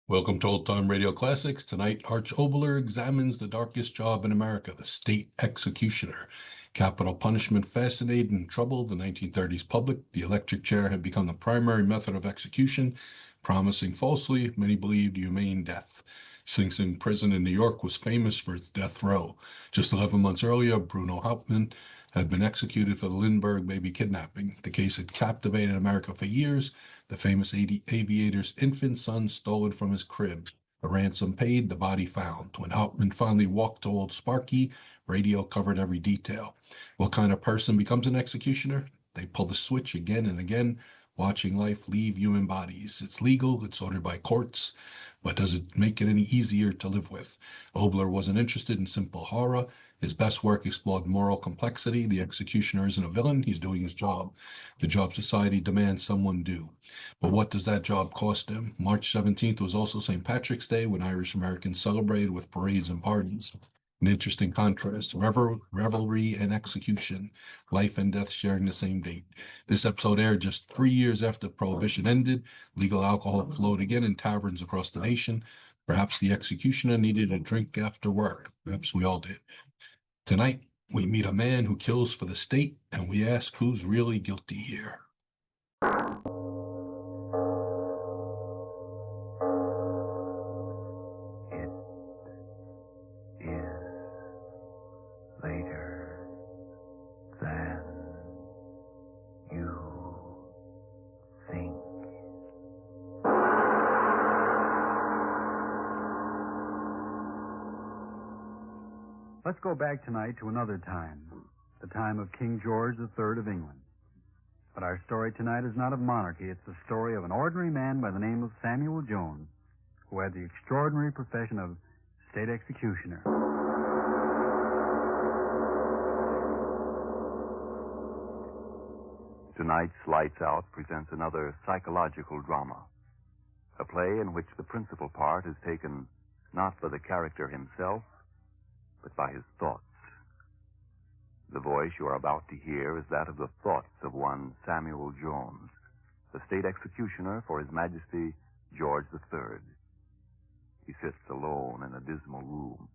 Welcome to Old Time Radio Classics. Tonight, Arch Oboler examines the darkest job in America, the state executioner. Capital punishment fascinated and troubled the 1930s public. The electric chair had become the primary method of execution, promising falsely, many believed, humane death. Sing Sing prison in New York was famous for its death row. Just 11 months earlier, Bruno Hauptmann had been executed for the Lindbergh baby kidnapping. The case had captivated America for years. The famous aviator's infant son stolen from his crib. A ransom paid, the body found. When Hauptmann finally walked to Old Sparky, radio covered every detail. What kind of person becomes an executioner? They pull the switch again and again, watching life leave human bodies. It's legal, it's ordered by courts, but does it make it any easier to live with? Oboler wasn't interested in simple horror. His best work explored moral complexity. The executioner isn't a villain, he's doing his job. The job society demands someone do. But what does that job cost him? March 17th was also St. Patrick's Day, when Irish Americans celebrated with parades and parties. An interesting contrast, revelry and execution, life and death sharing the same date. This episode aired just 3 years after Prohibition ended. Legal alcohol flowed again in taverns across the nation. Perhaps the executioner needed a drink after work. Perhaps we all did. Tonight, we meet a man who kills for the state, and we ask who's really guilty here. Let's go back tonight to another time, the time of King George III of England. But our story tonight is not of monarchy. It's the story of an ordinary man by the name of Samuel Jones, who had the extraordinary profession of state executioner. Tonight's Lights Out presents another psychological drama, a play in which the principal part is taken not by the character himself, but by his thoughts. The voice you are about to hear is that of the thoughts of one Samuel Jones, the state executioner for His Majesty George III. He sits alone in a dismal room,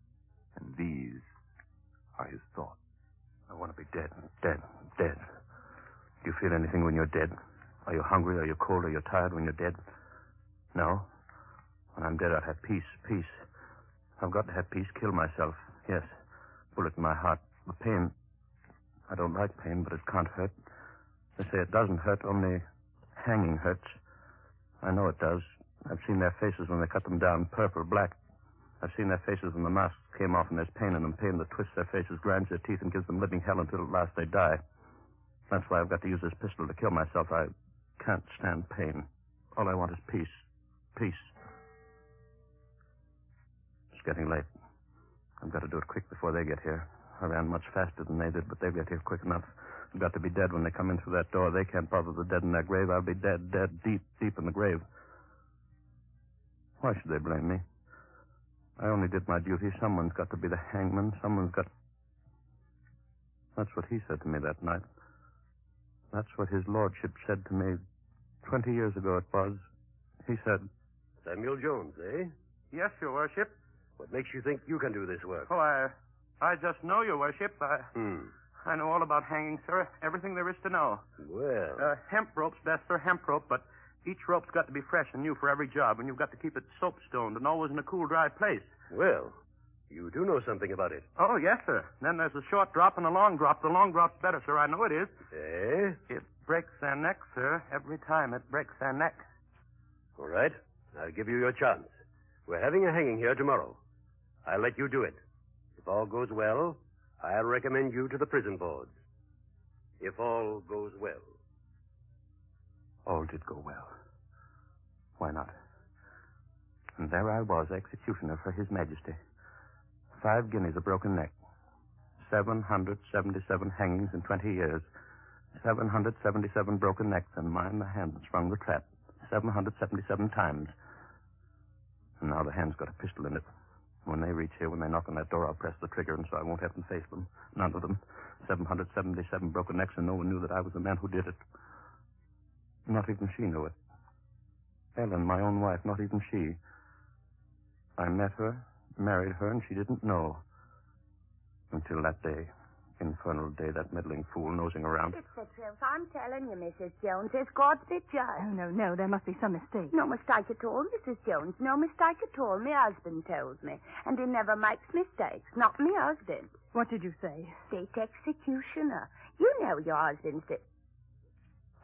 and these are his thoughts. I want to be dead. Do you feel anything when you're dead? Are you hungry? Are you cold? Are you tired when you're dead? No? When I'm dead, I'll have peace. I've got to have peace, kill myself. Yes. Bullet in my heart. The pain. I don't like pain, but it can't hurt. They say it doesn't hurt, only hanging hurts. I know it does. I've seen their faces when they cut them down, purple, black. I've seen their faces when the masks came off and there's pain in them, pain that twists their faces, grinds their teeth, and gives them living hell until at last they die. That's why I've got to use this pistol to kill myself. I can't stand pain. All I want is peace. Peace. It's getting late. I've got to do it quick before they get here. I ran much faster than they did, but they'll get here quick enough. I've got to be dead when they come in through that door. They can't bother the dead in their grave. I'll be dead, deep in the grave. Why should they blame me? I only did my duty. Someone's got to be the hangman. Someone's got... That's what he said to me that night. That's what his lordship said to me 20 years ago it was. He said... Samuel Jones, eh? Yes, your worship. What makes you think you can do this work? Oh, I just know, your worship. I know all about hanging, sir. Everything there is to know. Well... hemp rope's best for hemp rope, but each rope's got to be fresh and new for every job, and you've got to keep it soap-stoned and always in a cool, dry place. Well, you do know something about it. Oh, yes, sir. Then there's a short drop and a long drop. The long drop's better, sir. I know it is. Eh? It breaks their neck, sir. Every time it breaks their neck. All right. I'll give you your chance. We're having a hanging here tomorrow. I'll let you do it. If all goes well, I'll recommend you to the prison boards. If all goes well. All did go well. Why not? And there I was, executioner for His Majesty. 5 guineas a broken neck. 777 hangings in 20 years. 777 broken necks, and mine the hand that sprung the trap. 777 times. And now the hand's got a pistol in it. When they reach here, when they knock on that door, I'll press the trigger, and so I won't have to face them. None of them. 777 broken necks, and no one knew that I was the man who did it. Not even she knew it. Ellen, my own wife, not even she. I met her, married her, and she didn't know. Until that day. Infernal day, that meddling fool nosing around. It's the truth. I'm telling you, Mrs. Jones. It's God's be judged. Oh, no. There must be some mistake. No mistake at all, Mrs. Jones. No mistake at all. My husband tells me. And he never makes mistakes. Not me husband. What did you say? State executioner. You know your husband's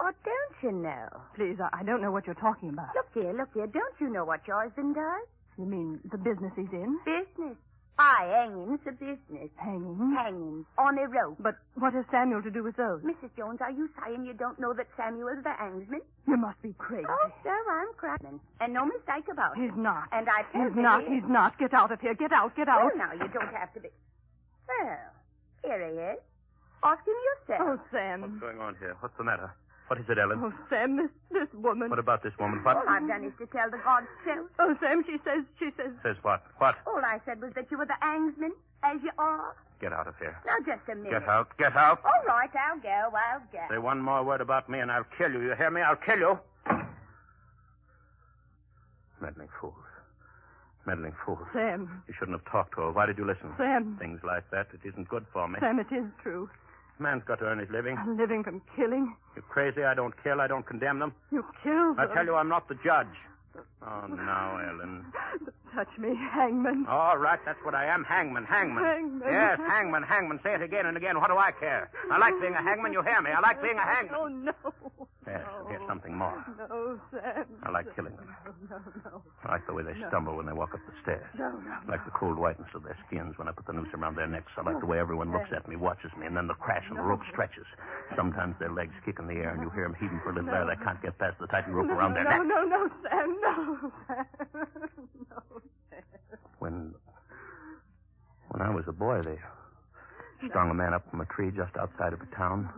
Or don't you know? Please, I don't know what you're talking about. Look here. Don't you know what your husband does? You mean the business he's in? Business. Aye, hanging's a business. Hanging? Hanging. On a rope. But what has Samuel to do with those? Mrs. Jones, are you saying you don't know that Samuel's the hangsman? You must be crazy. Oh, sir, I'm crazy. And no mistake about it. He's not. And I tell He's you... not. He's not. Get out of here. Get out. Get out. Oh, now, you don't have to be... Well, here he is. Ask him yourself. Oh, Sam. What's going on here? What's the matter? What is it, Ellen? Oh, Sam, this woman. What about this woman? What? All I've done is to tell the God's truth. Oh, Sam, she says... Says what? What? All I said was that you were the hangsman, as you are. Get out of here. Now, just a minute. Get out. Get out. All right, I'll go. Say one more word about me and I'll kill you. You hear me? I'll kill you. Meddling fools. Meddling fools. Sam. You shouldn't have talked to her. Why did you listen? Sam. Things like that, it isn't good for me. Sam, it is true. Man's got to earn his living. I'm living from killing. You're crazy. I don't kill. I don't condemn them. You killed I them. tell you, I'm not the judge. Oh, now, Ellen. Touch me, hangman. All right, that's what I am. Hangman. Hangman. Yes, hangman. Say it again and again. What do I care? I like being a hangman. You hear me? I like being a hangman. Oh, no. Yes, No. here's something more. No, Sam. I like killing them. No. I like the way they stumble when they walk up the stairs. No. I like the cold whiteness of their skins when I put the noose around their necks. I like the way everyone looks at me, watches me, and then the crash and the rope stretches. Sometimes their legs kick in the air, and you hear them heaving for a little air. They can't get past the tight rope around their neck. No, Sam. No, Sam. No, Sam. When I was a boy, they strung a man up from a tree just outside of a town.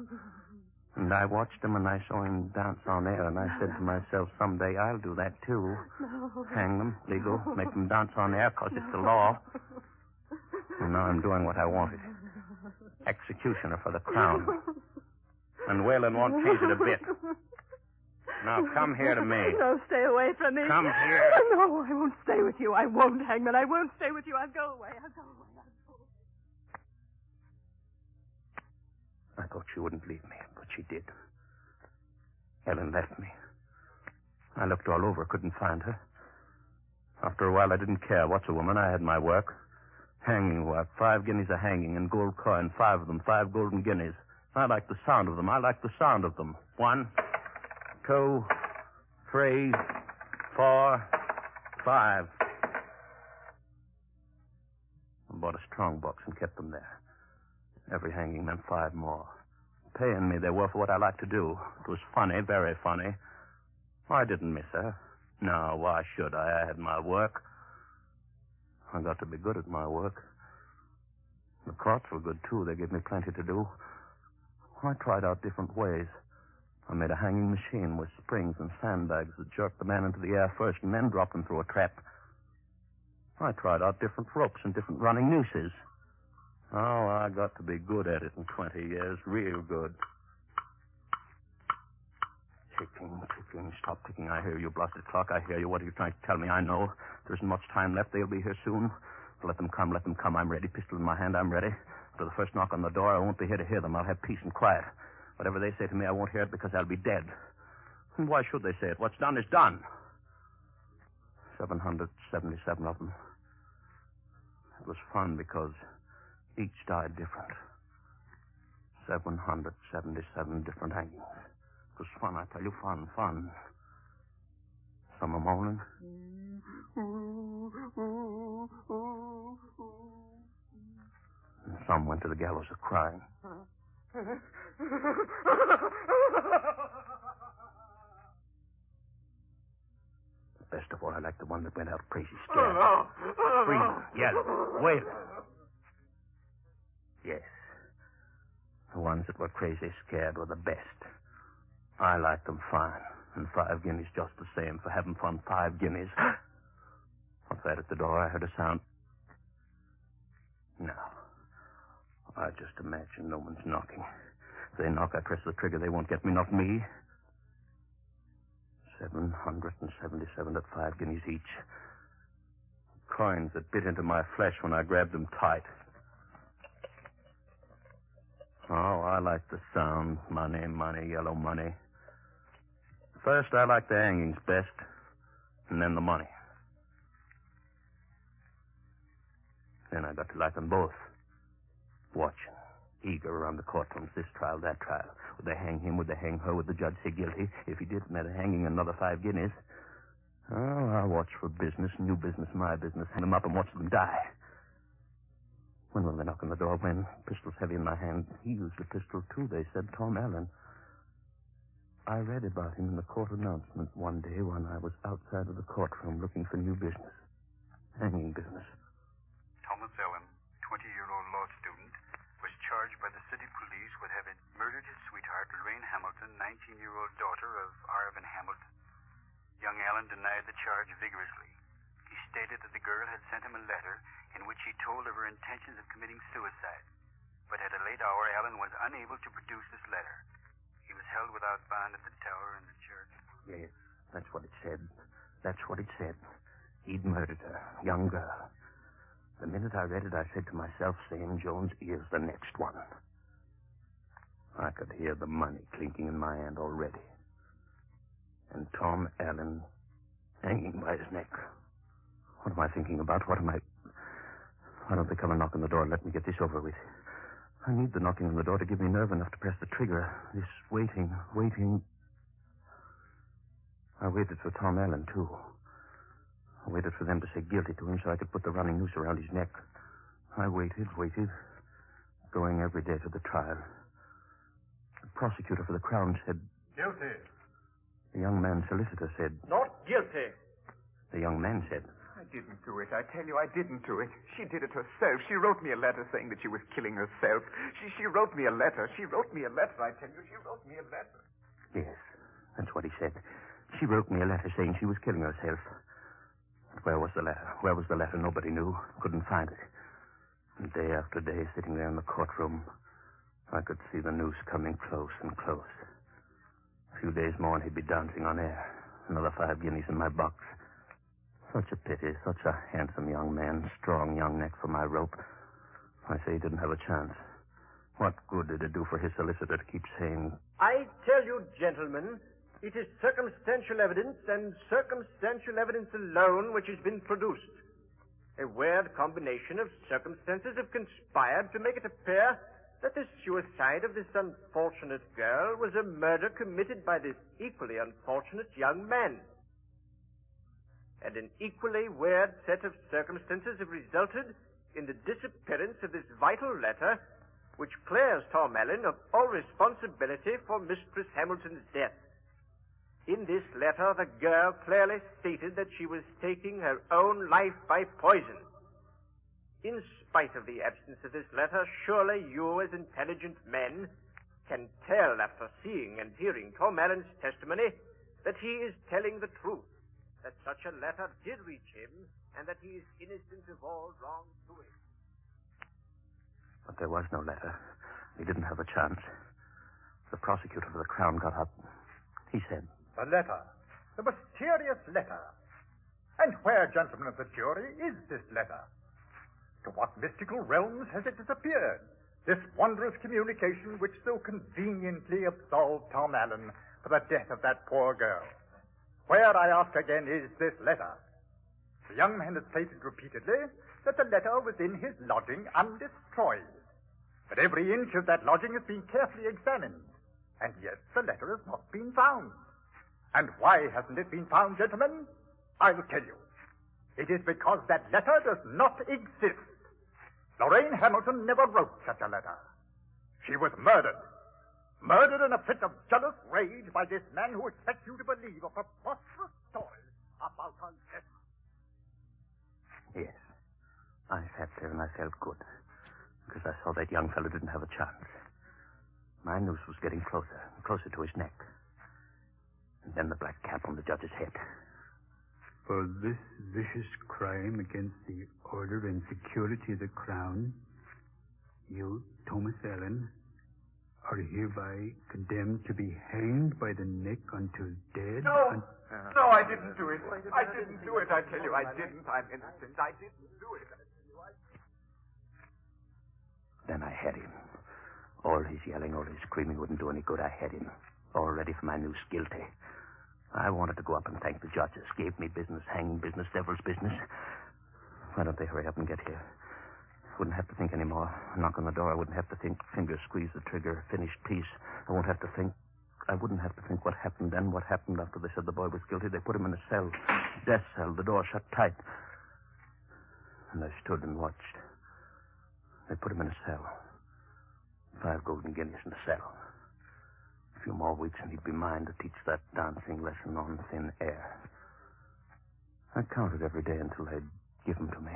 And I watched him, and I saw him dance on air, and I said to myself, someday I'll do that, too. No. Hang them, legal, make them dance on air, 'cause it's the law. And now I'm doing what I wanted. Executioner for the crown. And Whalen won't change it a bit. Now, come here to me. No, stay away from me. Come here. No, I won't stay with you. I won't, Hangman. I won't stay with you. I'll go away. I thought she wouldn't leave me, but she did. Ellen left me. I looked all over, couldn't find her. After a while, I didn't care. What's a woman? I had my work. Hanging work. 5 guineas a hanging and gold coin. 5 of them. 5 golden guineas. I like the sound of them. 1, 2, 3, 4, 5. I bought a strong box and kept them there. Every hanging meant 5 more. Paying me they were for what I liked to do. It was funny, very funny. I didn't miss her. No, why should I? I had my work. I got to be good at my work. The courts were good, too. They gave me plenty to do. I tried out different ways. I made a hanging machine with springs and sandbags that jerked the man into the air first and then dropped him through a trap. I tried out different ropes and different running nooses. Oh, I got to be good at it in 20 years. Real good. Ticking. Stop ticking. I hear you, blasted clock. I hear you. What are you trying to tell me? I know. There isn't much time left. They'll be here soon. Let them come. I'm ready. Pistol in my hand. I'm ready. After the first knock on the door, I won't be here to hear them. I'll have peace and quiet. Whatever they say to me, I won't hear it because I'll be dead. And why should they say it? What's done is done. 777 of them. It was fun because each died different. 777 different hangings. It was fun, I tell you, fun. Some are moaning. And some went to the gallows a crying. Best of all, I like the one that went out crazy scared. Screaming, yelling, wailing. Yes. The ones that were crazy scared were the best. I liked them fine. And 5 guineas just the same for having fun. 5 guineas. What's that at the door? I heard a sound. No. I just imagine no one's knocking. If they knock, I press the trigger. They won't get me, not me. 777 at 5 guineas each. Coins that bit into my flesh when I grabbed them tight. Oh, I like the sound. Money, money, yellow money. First, I like the hangings best, and then the money. Then I got to like them both. Watching, eager around the courtrooms, this trial, that trial. Would they hang him? Would they hang her? Would the judge say guilty? If he did, meant hanging another 5 guineas. Oh, I'll watch for business, new business, my business, hang them up and watch them die. When will they knock on the door? When? Pistol's heavy in my hand. He used a pistol, too, they said, Tom Allen. I read about him in the court announcement one day when I was outside of the courtroom looking for new business. Hanging business. Thomas Allen, 20-year-old law student, was charged by the city police with having murdered his sweetheart, Lorraine Hamilton, 19-year-old daughter of Arvin Hamilton. Young Allen denied the charge vigorously. He stated that the girl had sent him a letter in which he told of her intentions of committing suicide. But at a late hour, Allen was unable to produce this letter. He was held without bond at the tower in the church. Yes, that's what it said. That's what it said. He'd murdered her, young girl. The minute I read it, I said to myself, Sam Jones is the next one. I could hear the money clinking in my hand already. And Tom Allen hanging by his neck. What am I thinking about? Why don't they come and knock on the door and let me get this over with? I need the knocking on the door to give me nerve enough to press the trigger. This waiting. I waited for Tom Allen, too. I waited for them to say guilty to him so I could put the running noose around his neck. I waited, going every day to the trial. The prosecutor for the Crown said... Guilty. The young man's solicitor said... Not guilty. The young man said... I didn't do it. I tell you, I didn't do it. She did it herself. She wrote me a letter saying that she was killing herself. She wrote me a letter. I tell you, she wrote me a letter. Yes, that's what he said. She wrote me a letter saying she was killing herself. But where was the letter? Where was the letter? Nobody knew. Couldn't find it. And day after day, sitting there in the courtroom, I could see the noose coming close and close. A few days more and he'd be dancing on air. Another 5 guineas in my box. Such a pity, such a handsome young man, strong young neck for my rope. I say he didn't have a chance. What good did it do for his solicitor to keep saying... I tell you, gentlemen, it is circumstantial evidence and circumstantial evidence alone which has been produced. A weird combination of circumstances have conspired to make it appear that the suicide of this unfortunate girl was a murder committed by this equally unfortunate young man. And an equally weird set of circumstances have resulted in the disappearance of this vital letter, which clears Tom Allen of all responsibility for Mistress Hamilton's death. In this letter, the girl clearly stated that she was taking her own life by poison. In spite of the absence of this letter, surely you, as intelligent men, can tell after seeing and hearing Tom Allen's testimony that he is telling the truth. That such a letter did reach him, and that he is innocent of all wrongdoing. But there was no letter. He didn't have a chance. The prosecutor for the Crown got up. He said... The letter. The mysterious letter. And where, gentlemen of the jury, is this letter? To what mystical realms has it disappeared? This wondrous communication which so conveniently absolved Tom Allen for the death of that poor girl. Where, I ask again, is this letter? The young man has stated repeatedly that the letter was in his lodging undestroyed. But every inch of that lodging has been carefully examined. And yet the letter has not been found. And why hasn't it been found, gentlemen? I'll tell you. It is because that letter does not exist. Lorraine Hamilton never wrote such a letter. She was murdered. Murdered in a fit of jealous rage by this man who expects you to believe a preposterous story about her death. Yes. I sat there and I felt good, because I saw that young fellow didn't have a chance. My noose was getting closer and closer to his neck. And then the black cap on the judge's head. For this vicious crime against the order and security of the Crown, you, Thomas Allen, are hereby condemned to be hanged by the neck until dead. No, no, I didn't do it. I didn't do it. I tell you, I didn't. I'm innocent. I didn't do it. Then I had him. All his yelling, all his screaming wouldn't do any good. I had him. All ready for my noose, guilty. I wanted to go up and thank the judges. Gave me business, hanging business, devil's business. Why don't they hurry up and get here? Wouldn't have to think anymore. Knock on the door. I wouldn't have to think. Finger squeeze the trigger. Finished piece. I wouldn't have to think what happened then, what happened after they said the boy was guilty. They put him in a cell. Death cell. The door shut tight. And I stood and watched. They put him in a cell. 5 golden guineas in the cell. A few more weeks and he'd be mine to teach that dancing lesson on thin air. I counted every day until they'd give him to me.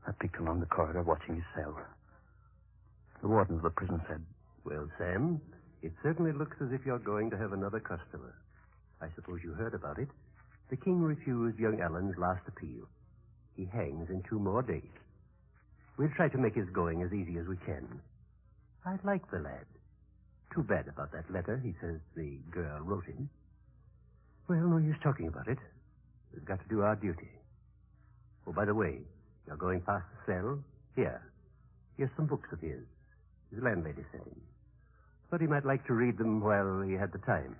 I peeked along the corridor watching his cell. The warden of the prison said, "Well, Sam, it certainly looks as if you're going to have another customer. I suppose you heard about it. The king refused young Allen's last appeal. He hangs in 2 more days. We'll try to make his going as easy as we can. I like the lad. Too bad about that letter he says the girl wrote him. Well, no use talking about it. We've got to do our duty. Oh, by the way, you're going past the cell? Here's some books of his. His landlady sent him. Thought he might like to read them while he had the time.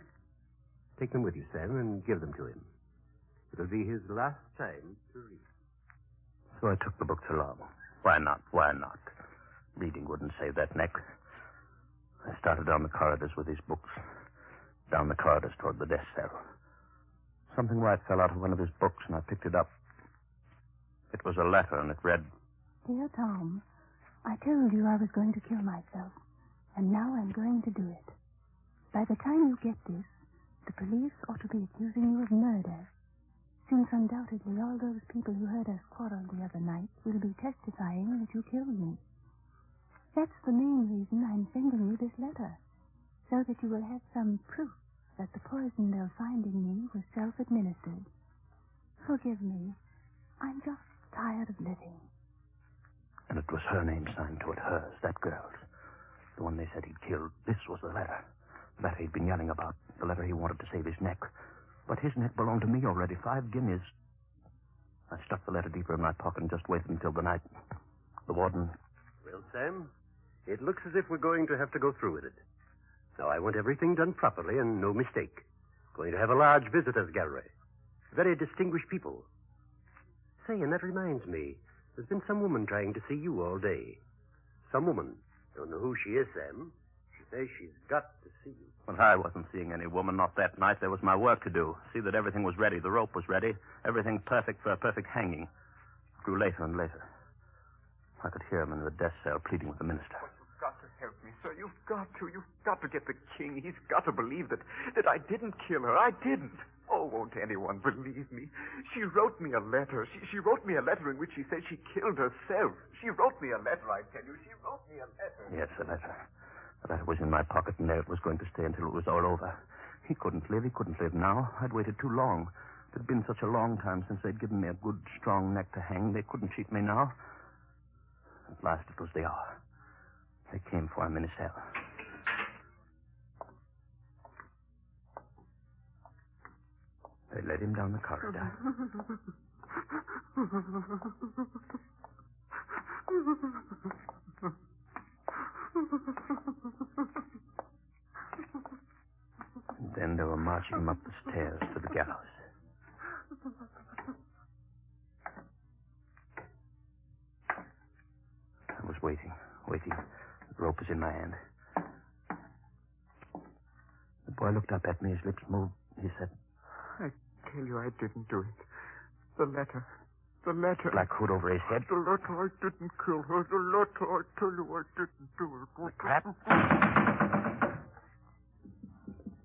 Take them with you, Sam, and give them to him. It'll be his last time to read. So I took the books along. Why not? Why not? Reading wouldn't save that neck. I started down the corridors with his books. Down the corridors toward the death cell. Something white fell out of one of his books, and I picked it up. It was a letter, and it read, "Dear Tom, I told you I was going to kill myself, and now I'm going to do it. By the time you get this, the police ought to be accusing you of murder, since undoubtedly all those people who heard us quarrel the other night will be testifying that you killed me. That's the main reason I'm sending you this letter, so that you will have some proof that the poison they'll find in me was self-administered. Forgive me. I'm just tired of living." and it was her name signed to it, hers, that girl's. The one they said he'd killed. This was the letter. The letter he'd been yelling about. The letter he wanted to save his neck. But his neck belonged to me already. 5 guineas. I stuck the letter deeper in my pocket and just waited until the night. The warden... Well, Sam, it looks as if we're going to have to go through with it. Now, I want everything done properly and no mistake. Going to have a large visitors' gallery. Very distinguished people. Say, and that reminds me, there's been some woman trying to see you all day. Some woman. Don't know who she is, Sam. She says she's got to see you. Well, I wasn't seeing any woman, not that night. There was my work to do. See that everything was ready. The rope was ready. Everything perfect for a perfect hanging. It grew later and later. I could hear him in the death cell pleading with the minister. You've got to help me, sir. You've got to get the king. He's got to believe that I didn't kill her. I didn't. Oh, won't anyone believe me? She wrote me a letter. She wrote me a letter in which she said she killed herself. She wrote me a letter, I tell you. She wrote me a letter. Yes, a letter. The letter was in my pocket, and there it was going to stay until it was all over. He couldn't live. He couldn't live now. I'd waited too long. It had been such a long time since they'd given me a good, strong neck to hang. They couldn't cheat me now. At last it was the hour. They came for him in his cell. They led him down the corridor. And then they were marching him up the stairs to the gallows. I was waiting. The rope was in my hand. The boy looked up at me. His lips moved. He said, I tell you I didn't do it. The letter. Black hood over his head. The letter, I didn't kill her. The letter, I tell you I didn't do it. The trap.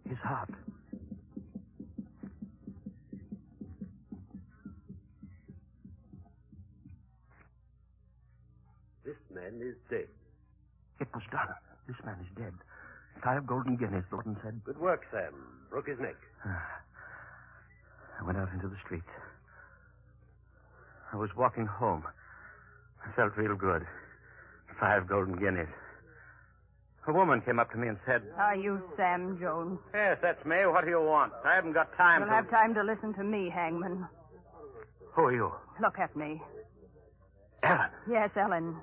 His heart. This man is dead. It was done. This man is dead. 5 golden guineas, the warden said. Good work, Sam. Broke his neck. I went out into the street. I was walking home. I felt real good. 5 golden guineas. A woman came up to me and said... Are you Sam Jones? Yes, that's me. What do you want? I haven't got time You'll have time to listen to me, Hangman. Who are you? Look at me. Ellen. Yes, Ellen.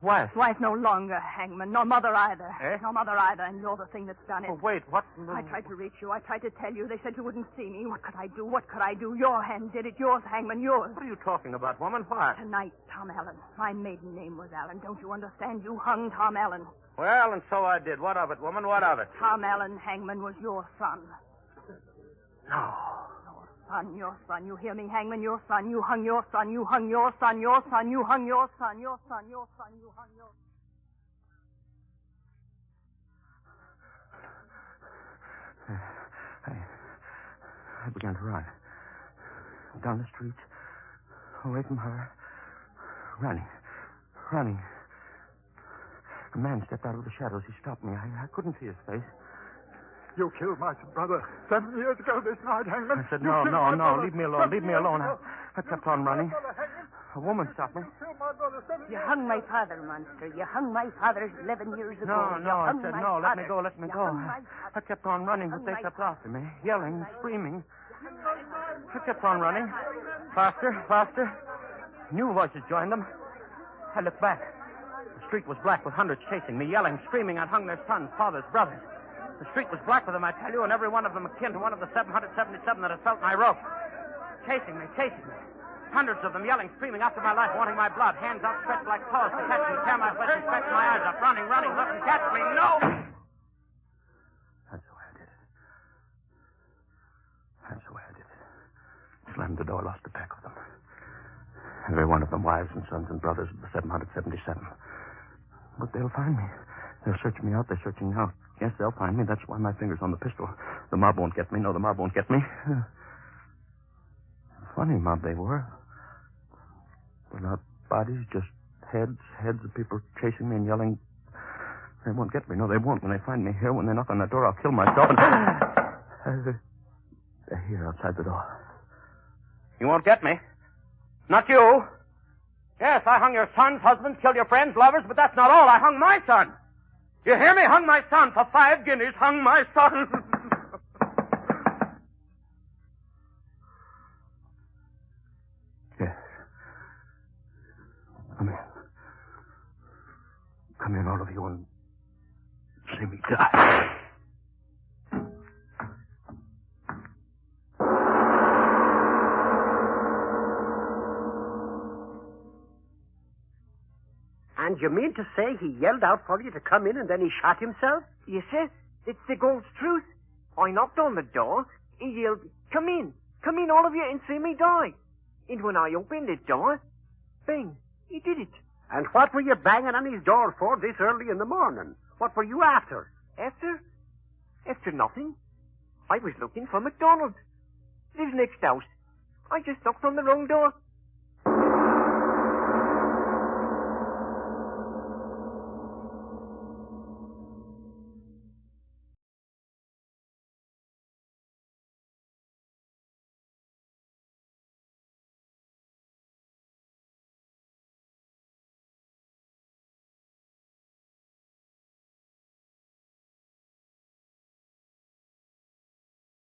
Wife? Wife no longer, Hangman. Nor mother either. Eh? No mother either, and you're the thing that's done it. Oh, wait, what? I tried to reach you. I tried to tell you. They said you wouldn't see me. What could I do? What could I do? Your hand did it. Yours, Hangman, yours. What are you talking about, woman? What? Tonight, Tom Allen. My maiden name was Allen. Don't you understand? You hung Tom Allen. Well, and so I did. What of it, woman? What of it? Tom Allen, Hangman, was your son. No. Your son. You hear me, Hangman? Your son. You hung your son. You hung your son. Your son. You hung your son. Your son. Your son. You hung your son. I began to run. Down the street. Away from her. Running. A man stepped out of the shadows. He stopped me. I couldn't see his face. You killed my brother 7 years ago this night, Hangman. I said, no. Leave me alone. I kept on running. A woman stopped me. You hung my father, monster. You hung my father 11 years ago. No. I said, no, let me go. I kept on running, but they kept after me, yelling, screaming. I kept on running. Faster. New voices joined them. I looked back. The street was black with hundreds chasing me, yelling, screaming. I'd hung their sons, fathers, brothers. The street was black with them, I tell you, and every one of them akin to one of the 777 that had felt my rope. Chasing me. Hundreds of them yelling, screaming after my life, wanting my blood, hands outstretched like claws to catch me, tear my flesh and scratch my eyes up, running, nothing catch me, no! That's the way I did it. Slammed the door, lost the pack of them. Every one of them wives and sons and brothers of the 777. But they'll find me. They'll search me out. They're searching now. Yes, they'll find me. That's why my finger's on the pistol. The mob won't get me. No, the mob won't get me. Funny mob they were. Without bodies, just heads of people chasing me and yelling. They won't get me. No, they won't. When they find me here, when they knock on that door, I'll kill myself and... They're here outside the door. You won't get me. Not you. Yes, I hung your sons, husbands, killed your friends, lovers, but that's not all. I hung my son. You hear me? Hung my son for 5 guineas. Hung my son. Yes. Come in, all of you, and see me die. And you mean to say he yelled out for you to come in and then he shot himself? Yes, sir. It's the God's truth. I knocked on the door. He yelled, come in, all of you, and see me die. And when I opened the door, bang, he did it. And what were you banging on his door for this early in the morning? What were you after? After nothing. I was looking for MacDonald. Lives next house. I just knocked on the wrong door.